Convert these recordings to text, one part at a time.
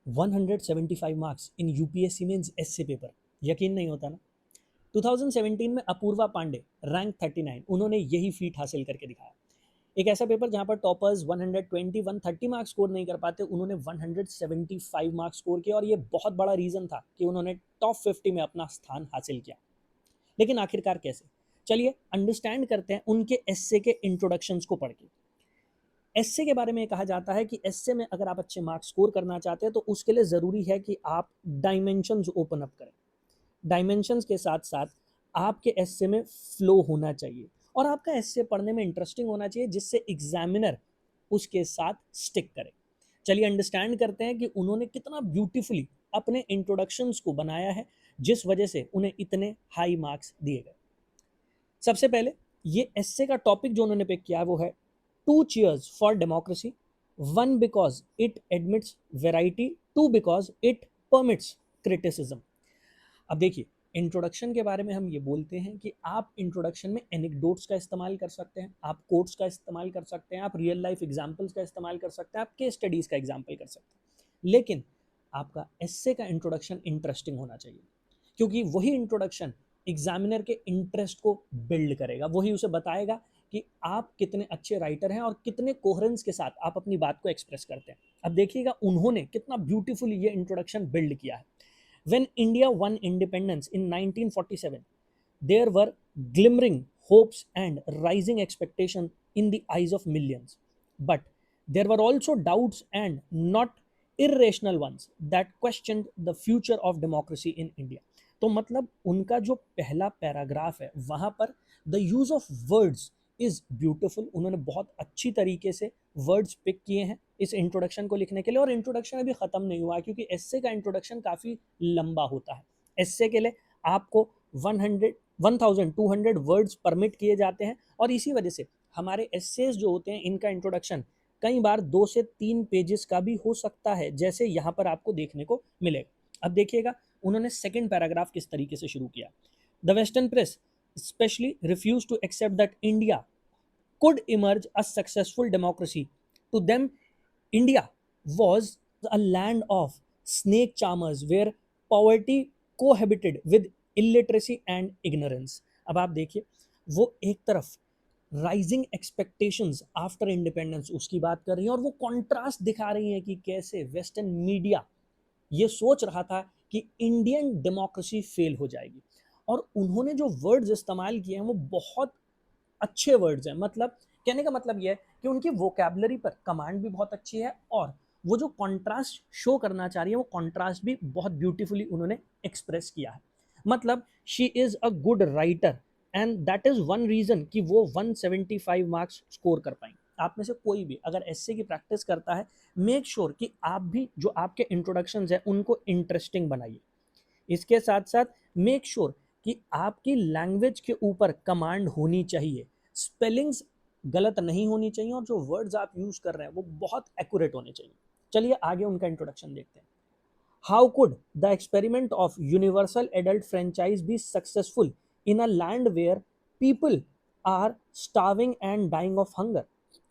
175 marks in UPSC mains essay paper, यकीन नहीं होता ना। 2017 में अपूर्वा पांडे रैंक 39, उन्होंने यही फीट हासिल करके दिखाया। एक ऐसा पेपर जहां पर टॉपर्स 120 130 मार्क्स स्कोर नहीं कर पाते, उन्होंने 175 मार्क्स स्कोर किया, और ये बहुत बड़ा रीजन था कि उन्होंने टॉप 50 में अपना स्थान हासिल किया। लेकिन आखिरकार कैसे, चलिए अंडरस्टैंड करते हैं उनके एसए के इंट्रोडक्शंस को पढ़ के। एसए के बारे में कहा जाता है कि एसए में अगर आप अच्छे मार्क्स स्कोर करना चाहते हैं तो उसके लिए ज़रूरी है कि आप डायमेंशंस ओपन अप करें। डायमेंशंस के साथ साथ आपके एसए में फ्लो होना चाहिए, और आपका एसए पढ़ने में इंटरेस्टिंग होना चाहिए, जिससे एग्जामिनर उसके साथ स्टिक करे। चलिए अंडरस्टैंड करते हैं कि उन्होंने कितना ब्यूटीफुली अपने इंट्रोडक्शंस को बनाया है, जिस वजह से उन्हें इतने हाई मार्क्स दिए गए। सबसे पहले ये एसए का टॉपिक जो उन्होंने पिक किया है वो है two cheers for democracy, one because it admits variety, two because it permits criticism. अब देखिए, इंट्रोडक्शन के बारे में हम ये बोलते हैं कि आप इंट्रोडक्शन में एनेक्डोट्स का इस्तेमाल कर सकते हैं, आप कोट्स का इस्तेमाल कर सकते हैं, आप रियल लाइफ एग्जाम्पल्स का इस्तेमाल कर सकते हैं, आप केस स्टडीज का एग्जाम्पल कर सकते हैं, लेकिन आपका एस्से का इंट्रोडक्शन इंटरेस्टिंग होना चाहिए, क्योंकि वही इंट्रोडक्शन एग्जामिनर के इंटरेस्ट को बिल्ड करेगा, वही उसे बताएगा कि आप कितने अच्छे राइटर हैं और कितने कोहरेंस के साथ आप अपनी बात को एक्सप्रेस करते हैं। अब देखिएगा उन्होंने कितना ब्यूटीफुली ये इंट्रोडक्शन बिल्ड किया है। When India won independence in 1947, there were glimmering hopes and rising expectations in the eyes of millions. But there were also doubts, and not irrational ones, that questioned the future of democracy in India. तो मतलब उनका जो पहला paragraph है वहां पर the use of words is beautiful, उन्होंने बहुत अच्छी तरीके से वर्ड्स पिक किए हैं इस इंट्रोडक्शन को लिखने के लिए। और इंट्रोडक्शन अभी खत्म नहीं हुआ, क्योंकि एस्से का इंट्रोडक्शन काफी लंबा होता है। एस्से के लिए आपको 1200 वर्ड्स परमिट किए जाते हैं, और इसी वजह से हमारे एस्सेज जो होते हैं इनका इंट्रोडक्शन कई बार 2 से 3 पेजेस का भी हो सकता है, जैसे यहाँ पर आपको देखने को मिलेगा। अब देखिएगा उन्होंने सेकंड पैराग्राफ किस तरीके से शुरू किया। The western press especially refused to accept that India could emerge a successful democracy. To them, India was a land of snake charmers where poverty cohabited with illiteracy and ignorance. अब आप देखिए, वो एक तरफ राइजिंग एक्सपेक्टेशंस आफ्टर इंडिपेंडेंस उसकी बात कर रही हैं, और वो कॉन्ट्रास्ट दिखा रही हैं कि कैसे वेस्टर्न मीडिया ये सोच रहा था कि इंडियन डेमोक्रेसी फेल हो जाएगी। और उन्होंने जो वर्ड्स इस्तेमाल किए हैं वो बहुत अच्छे वर्ड्स हैं। मतलब कहने का मतलब ये है कि उनकी वोकैबलरी पर कमांड भी बहुत अच्छी है, और वो जो कॉन्ट्रास्ट शो करना चाह रही है वो कॉन्ट्रास्ट भी बहुत ब्यूटीफुली उन्होंने एक्सप्रेस किया है। मतलब she is a good writer, and that is one reason कि वो 175 मार्क्स स्कोर कर पाएंगे। आप में से कोई भी अगर एसए की प्रैक्टिस करता है, मेक श्योर कि आप भी जो आपके इंट्रोडक्शंस हैं उनको इंटरेस्टिंग बनाइए। इसके साथ साथ मेक श्योर कि आपकी लैंग्वेज के ऊपर कमांड होनी चाहिए, स्पेलिंग्स गलत नहीं होनी चाहिए, और जो वर्ड्स आप यूज कर रहे हैं वो बहुत एक्यूरेट होने चाहिए। चलिए आगे उनका इंट्रोडक्शन देखते हैं। How could the experiment of universal adult franchise be successful in a land where people are starving and dying of hunger?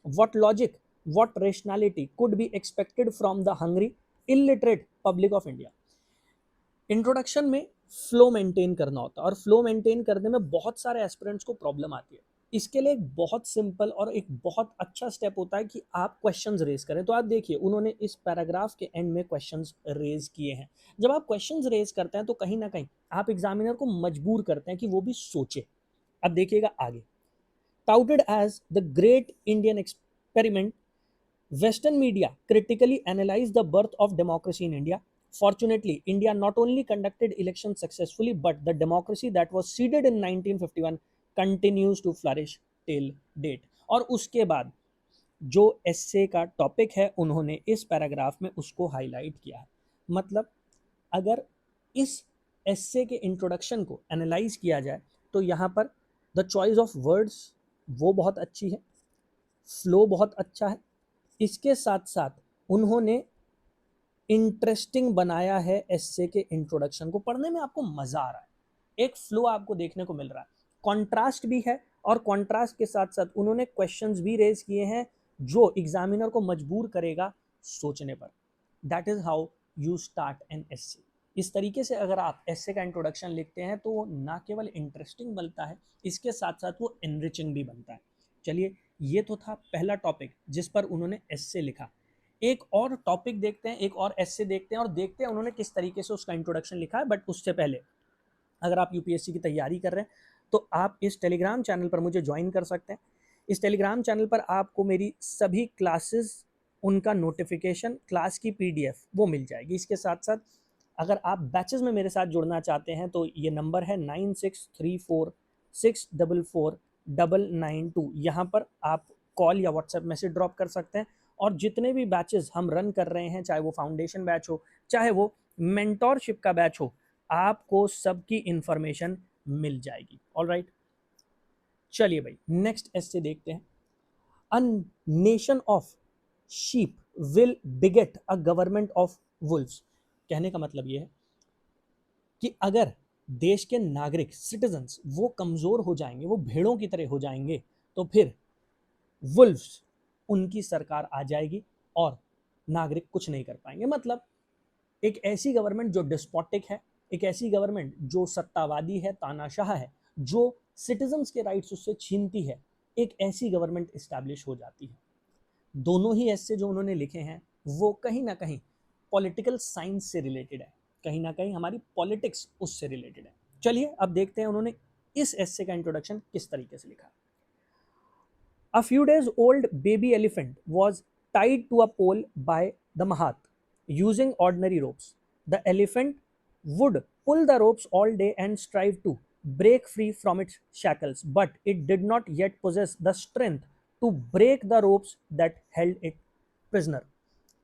What logic, what rationality could be expected from the hungry illiterate public of India? Introduction में flow maintain करना होता है, और flow maintain करने में बहुत सारे aspirants को प्रॉब्लम आती है। इसके लिए एक बहुत सिंपल और एक बहुत अच्छा स्टेप होता है कि आप क्वेश्चंस रेज करें। तो आप देखिए उन्होंने इस पैराग्राफ के एंड में क्वेश्चंस रेज किए हैं। जब आप क्वेश्चंस रेज करते हैं तो कहीं ना कहीं आप एग्जामिनर को मजबूर करते हैं कि वो भी सोचे। अब देखिएगा आगे। Touted as the great Indian experiment, Western media critically analyzed the birth of democracy in India. Fortunately, India not only conducted elections successfully, but the democracy that was seeded in 1951 continues to flourish till date. और उसके बाद जो एस्से का topic है उन्होंने इस paragraph में उसको हाईलाइट किया है। मतलब अगर इस एस्से के इंट्रोडक्शन को एनालाइज किया जाए तो यहाँ पर द चॉइस ऑफ वर्ड्स वो बहुत अच्छी है, फ्लो बहुत अच्छा है, इसके साथ साथ उन्होंने इंटरेस्टिंग बनाया है एस्से के इंट्रोडक्शन को, पढ़ने में आपको मजा आ रहा है, एक फ्लो आपको देखने को मिल रहा है, कॉन्ट्रास्ट भी है, और कॉन्ट्रास्ट के साथ साथ उन्होंने क्वेश्चंस भी रेज किए हैं जो एग्जामिनर को मजबूर करेगा सोचने पर। That is how you start an essay. इस तरीके से अगर आप एसे का इंट्रोडक्शन लिखते हैं तो वो ना केवल इंटरेस्टिंग बनता है, इसके साथ साथ वो एनरिचिंग भी बनता है। चलिए, ये तो था पहला टॉपिक जिस पर उन्होंने एसे लिखा। एक और टॉपिक देखते हैं, एक और एसे देखते हैं और देखते हैं उन्होंने किस तरीके से उसका इंट्रोडक्शन लिखा है। बट उससे पहले, अगर आप यूपीएससी की तैयारी कर रहे हैं तो आप इस टेलीग्राम चैनल पर मुझे ज्वाइन कर सकते हैं। इस टेलीग्राम चैनल पर आपको मेरी सभी क्लासेस, उनका नोटिफिकेशन, क्लास की पीडीएफ वो मिल जाएगी। इसके साथ साथ अगर आप बैचेस में मेरे साथ जुड़ना चाहते हैं तो ये नंबर है 9634644992। यहाँ पर आप कॉल या व्हाट्सएप मैसेज ड्रॉप कर सकते हैं। और जितने भी बैचेस हम रन कर रहे हैं, चाहे वो फाउंडेशन बैच हो, चाहे वो मेंटोरशिप का बैच हो, आपको सबकी इंफॉर्मेशन मिल जाएगी। ऑलराइट, चलिए भाई नेक्स्ट एस्से देखते हैं। A nation of sheep will बिगेट a government of Wolves. कहने का मतलब यह है कि अगर देश के नागरिक, सिटीजन्स, वो कमजोर हो जाएंगे, वो भेड़ों की तरह हो जाएंगे, तो फिर वुल्व्स, उनकी सरकार आ जाएगी और नागरिक कुछ नहीं कर पाएंगे। मतलब एक ऐसी गवर्नमेंट जो डिस्पोटिक है, एक ऐसी गवर्नमेंट जो सत्तावादी है, तानाशाह है, जो सिटीजन्स के राइट्स उससे छीनती है, एक ऐसी गवर्नमेंट इस्टेब्लिश हो जाती है। दोनों ही ऐसे जो उन्होंने लिखे हैं वो कहीं ना कहीं पॉलिटिकल साइंस से रिलेटेड है, कहीं ना कहीं हमारी पॉलिटिक्स उससे रिलेटेड है। चलिए अब देखते हैं उन्होंने इस एस्से का इंट्रोडक्शन किस तरीके से लिखा। A few days old baby elephant was tied to a pole by the Mahat using ordinary ropes. The elephant would pull the ropes all day and strive to break free from its shackles, but it did not yet possess the strength to break the ropes that held it prisoner.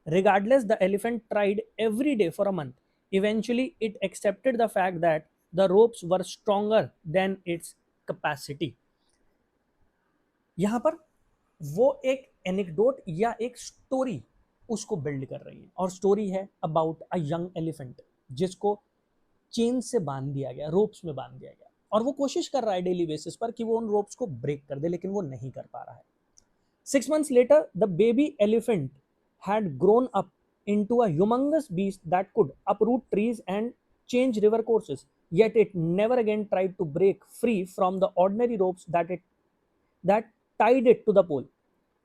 Regardless, the elephant tried every day for a month. Eventually, it accepted the fact that the ropes were stronger than its capacity. यहाँ पर वो एक anecdote या एक story उसको build कर रही है, और स्टोरी है अबाउट अ यंग एलिफेंट जिसको चेन से बांध दिया गया, रोप्स में बांध दिया गया, और वो कोशिश कर रहा है डेली बेसिस पर कि वो उन रोप्स को ब्रेक कर दे, लेकिन वो नहीं कर पा रहा है। 6 months later, the baby elephant had grown up into a humongous beast that could uproot trees and change river courses. Yet it never again tried to break free from the ordinary ropes that tied it to the pole.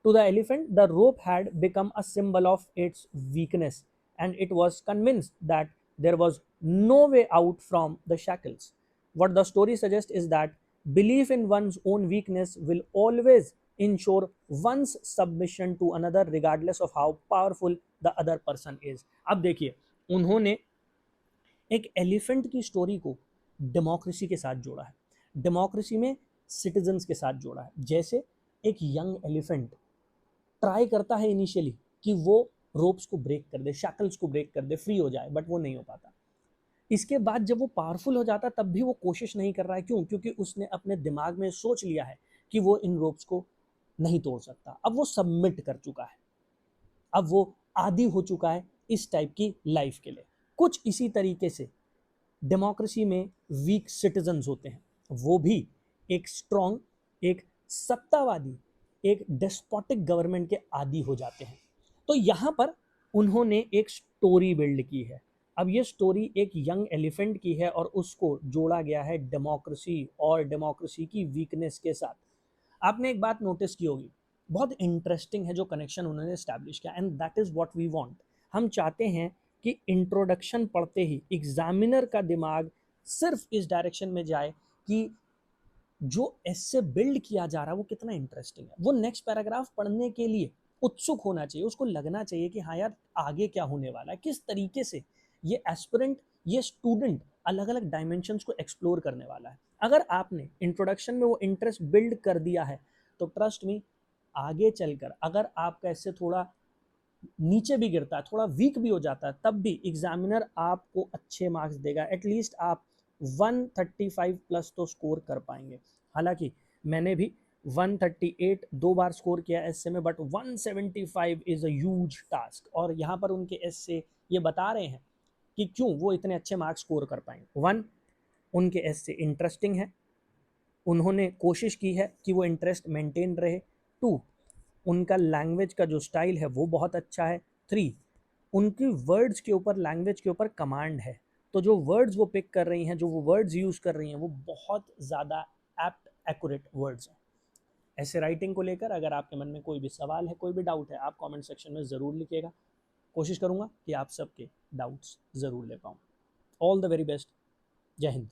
To the elephant, the rope had become a symbol of its weakness, and it was convinced that there was no way out from the shackles. What the story suggests is that belief in one's own weakness will always ensure one's submission to another, regardless of how powerful the other person is. अब देखिए, उन्होंने एक elephant की story को democracy के साथ जोड़ा है, डेमोक्रेसी में सिटीजन्स के साथ जोड़ा है। जैसे एक यंग एलिफेंट ट्राई करता है इनिशियली कि वो रोप्स को ब्रेक कर दे, शैकल्स को ब्रेक कर दे, फ्री हो जाए, बट वो नहीं हो पाता। इसके बाद जब वो पावरफुल हो जाता तब भी वो कोशिश नहीं कर रहा है। क्यों? क्योंकि उसने अपने दिमाग में सोच लिया है कि वो इन रोप्स को नहीं तोड़ सकता। अब वो सबमिट कर चुका है, अब वो आदी हो चुका है इस टाइप की लाइफ के लिए। कुछ इसी तरीके से डेमोक्रेसी में वीक सिटीजन्स होते हैं, वो भी एक स्ट्रॉन्ग, एक सत्तावादी, एक डेस्पोटिक गवर्नमेंट के आदी हो जाते हैं। तो यहाँ पर उन्होंने एक स्टोरी बिल्ड की है। अब ये स्टोरी एक यंग एलिफेंट की है और उसको जोड़ा गया है डेमोक्रेसी और डेमोक्रेसी की वीकनेस के साथ। आपने एक बात नोटिस की होगी, बहुत इंटरेस्टिंग है जो कनेक्शन उन्होंने एस्टैब्लिश किया, and that is what we want. हम चाहते हैं कि इंट्रोडक्शन पढ़ते ही एग्जामिनर का दिमाग सिर्फ इस डायरेक्शन में जाए कि जो एस्से बिल्ड किया जा रहा है वो कितना इंटरेस्टिंग है। वो नेक्स्ट पैराग्राफ पढ़ने के लिए उत्सुक होना चाहिए, उसको लगना चाहिए कि हाँ यार आगे क्या होने वाला है, किस तरीके से ये एस्पिरेंट, ये स्टूडेंट अलग अलग डायमेंशंस को एक्सप्लोर करने वाला है। अगर आपने इंट्रोडक्शन में वो इंटरेस्ट बिल्ड कर दिया है तो ट्रस्ट मी, आगे चलकर अगर आपका ऐसे थोड़ा नीचे भी गिरता है, थोड़ा वीक भी हो जाता है, तब भी एग्जामिनर आपको अच्छे मार्क्स देगा। एटलीस्ट आप 135 प्लस तो स्कोर कर पाएंगे। हालांकि मैंने भी 138 दो बार स्कोर किया एसए में, but 175 is a huge task. और यहाँ पर उनके एसए ये बता रहे हैं कि क्यों वो इतने अच्छे मार्क्स स्कोर कर पाएंगे। 1, उनके एसए इंटरेस्टिंग है, उन्होंने कोशिश की है कि वो इंटरेस्ट मेंटेन रहे। 2, उनका लैंग्वेज का जो स्टाइल है वो बहुत अच्छा है। 3, उनकी वर्ड्स के ऊपर, लैंग्वेज के ऊपर कमांड है। तो जो वर्ड्स वो पिक कर रही हैं, जो वो वर्ड्स यूज़ कर रही हैं, वो बहुत ज़्यादा एप्ट, एक्यूरेट वर्ड्स हैं। ऐसे राइटिंग को लेकर अगर आपके मन में कोई भी सवाल है, कोई भी डाउट है, आप कमेंट सेक्शन में ज़रूर लिखिएगा। कोशिश करूँगा कि आप सबके डाउट्स ज़रूर ले पाऊँ। All the very best. जय हिंद।